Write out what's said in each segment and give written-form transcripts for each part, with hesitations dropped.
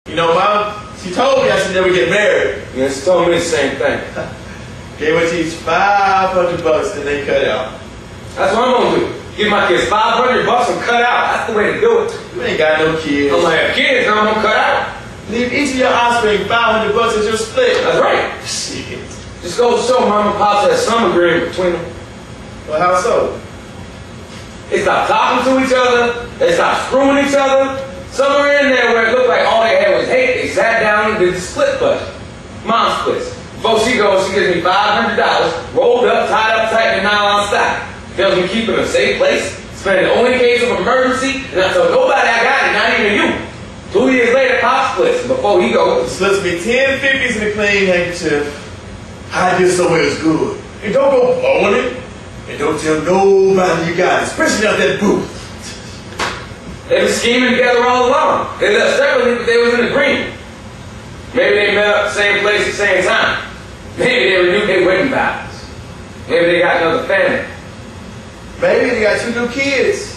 You know, Mom, she told me I should never get married. Yeah, she told me the same thing. Gave her teach $500 and they cut out. That's what I'm gonna do. Give my kids $500 and cut out. That's the way to do it. You ain't got no kids. I'm gonna have kids, I'm gonna cut out. Leave each of your offspring $500 as your split. That's right. Shit. Just go show Mom and Pops that some agreement between them. Well, how so? They stopped talking to each other. They stopped screwing each other. Somewhere in there where it looked like all they had was hate, they sat down and did the split budget. Mom splits. Before she goes, she gives me $500, rolled up, tied up tight in nylon stock. Tells me keep it in a safe place, spend it only in case of emergency, and I told nobody I got it, not even you. 2 years later, Pop splits, and before he goes, slips me 10 50s in a clean handkerchief. Hide this somewhere is good. And don't go blowing it. And don't tell nobody you got it, especially out that booth. They were scheming together all along. They left separately, but they was in agreement. Maybe they met up the same place at the same time. Maybe they renewed their wedding vows. Maybe they got another family. Maybe they got 2 new kids.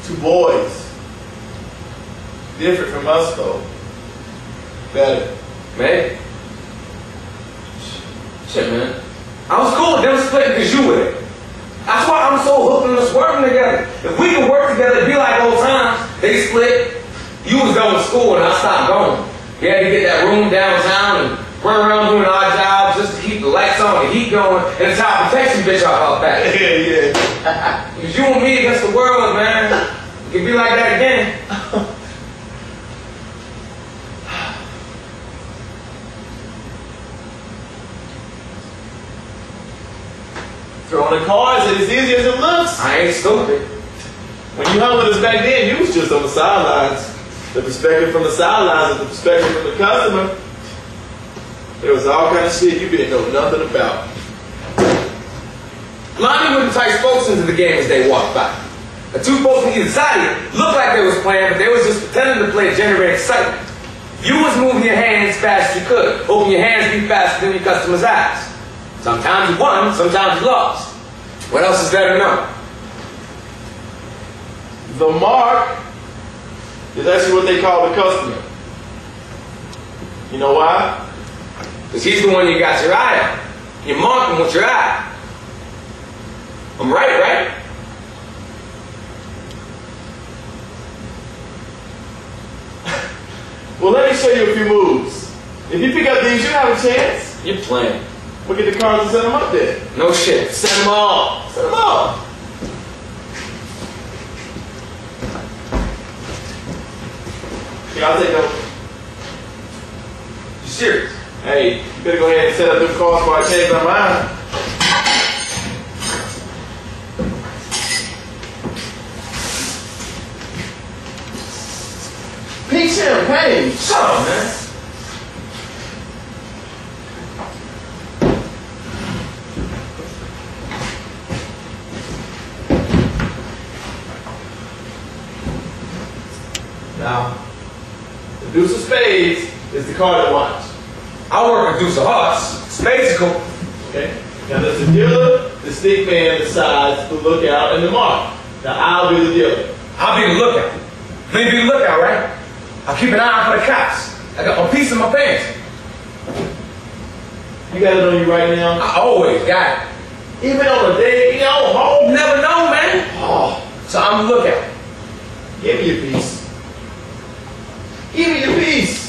2 boys. Different from us, though. Better. Maybe. Shit, man. I was cool with them splitting because you with it. That's why I'm so hooked on us working together. If we can work together, it'd be like old times. They split. You was going to school and I stopped going. You had to get that room downtown and run around doing odd jobs just to keep the lights on, the heat going, and the child protection bitch off our back. Yeah. It was you and me against the world, man. It could be like that again. Throwing the cards is as easy as it looks. I ain't stupid. When you hung with us back then, you was just on the sidelines. The perspective from the sidelines is the perspective from the customer. There was all kind of shit you didn't know nothing about. Lonnie wouldn't entice folks into the game as they walked by. The 2 folks on either side looked like they was playing, but they was just pretending to play to generate excitement. You was moving your hands fast as you could, hoping your hands be faster than your customer's eyes. Sometimes you won, sometimes you lost. What else is there to know? The mark is actually what they call the customer. You know why? Because he's the one you got your eye on. You mark him with your eye. I'm right, right? Well, let me show you a few moves. If you pick up these, you have a chance. You're playing. We'll get the cards and set them up there. No shit. Set them all. Set them all. Yeah, I'll take them. You serious? Hey, you better go ahead and set up them cards before I change my mind. Pink champagne. Shut up, man. Now, the deuce of spades is the card to watch. I work with Deuce of Hearts. Spades is cool. Okay? Now there's the dealer, the stick man, the sides, the lookout, and the mark. Now I'll be the dealer. I'll be the lookout. Let me be the lookout, right? I'll keep an eye out for the cops. I got a piece in my pants. You got it on you right now? I always got it. Even on a day, you know, home? You never know, man. Oh, So I'm the lookout. give me your piece. Give me your piece.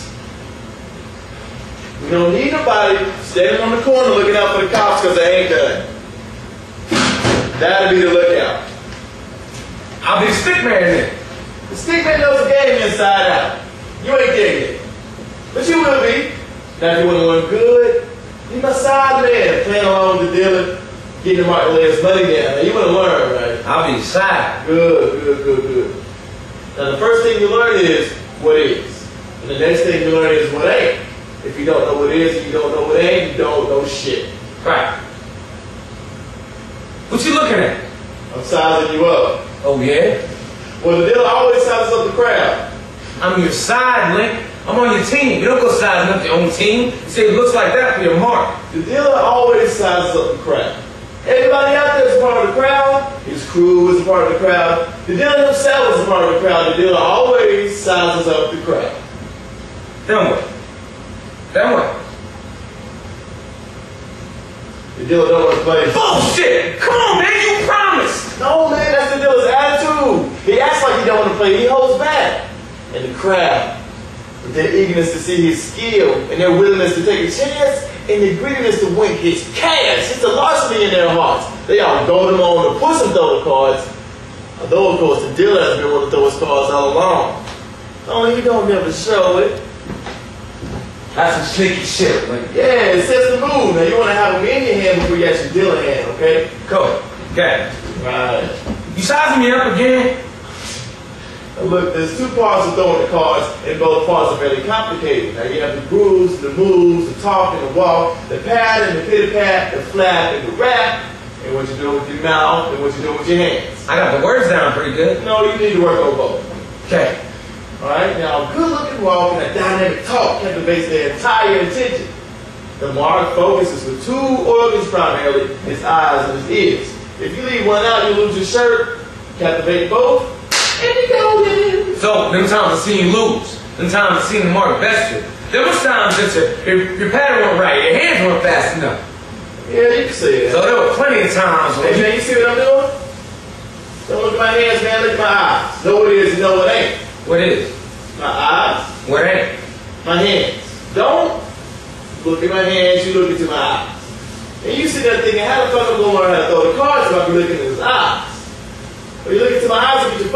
We don't need nobody standing on the corner looking out for the cops because they ain't done. That'll be the lookout. I'll be the stick man then. The stick man knows the game inside out. You ain't there yet. But you will be. Now if you want to look good, you my side man playing along with the dealer, getting the market layers money down. Now you want to learn, right? I'll be the side. Good. Now the first thing you learn is what is. And the next thing you learn is what ain't. If you don't know what is and you don't know what ain't, you don't know shit. Right. What you looking at? I'm sizing you up. Oh, yeah? Well, the dealer always sizes up the crowd. I'm your side, Link. I'm on your team. You don't go sizing up your own team. You say it looks like that for your mark. The dealer always sizes up the crowd. Everybody out there is part of the crowd. His crew is a part of the crowd. The dealer himself is a part of the crowd. The dealer always sizes up the crowd. Then what? Then what? The dealer don't want to play. Bullshit! Come on, man, you promised! No, man, that's the dealer's attitude. He acts like he don't want to play. He holds back. And the crowd, with their eagerness to see his skill and their willingness to take a chance and their greediness to win his cash, it's a larceny in their hearts. They all goad him on to push him throw the cards. Although, of course, the dealer has been willing to throw his cards all along. Only he don't never show it. That's some sneaky shit. Like, Yeah, it sets the mood. Now, you want to have him in your hand before you actually deal in hand, okay? cool. Okay. Right. You sizing me up again? Now, look, there's two parts of throwing the cards, and both parts are fairly complicated. Now, you have the grooves, the moves, the talk and the walk, the pattern, the pitter-pat, the flap, and the rap, and what you're doing with your mouth, and what you're doing with your hands. I got the words down pretty good. No, you need to work on both. Okay. Alright, now a good-looking walk and a dynamic talk captivates their entire attention. The mark focuses with two organs primarily, his eyes and his ears. If you leave one out, you lose your shirt, captivate both, and you go in. So, them times I seen you lose. Them times I seen the mark best you. There was times that your pattern went right, your hands weren't fast enough. Yeah, you can see it. So there were plenty of times when Hey man, you see what I'm doing? Don't look at my hands, man, look at my eyes. Know what it is, you know what it ain't. What is? My eyes, What ain't? my hands. Don't look at my hands, you look into my eyes. And you sit there thinking, how the fuck am I going to learn how to throw the cards if I be looking in his eyes? Or you look into my eyes and get your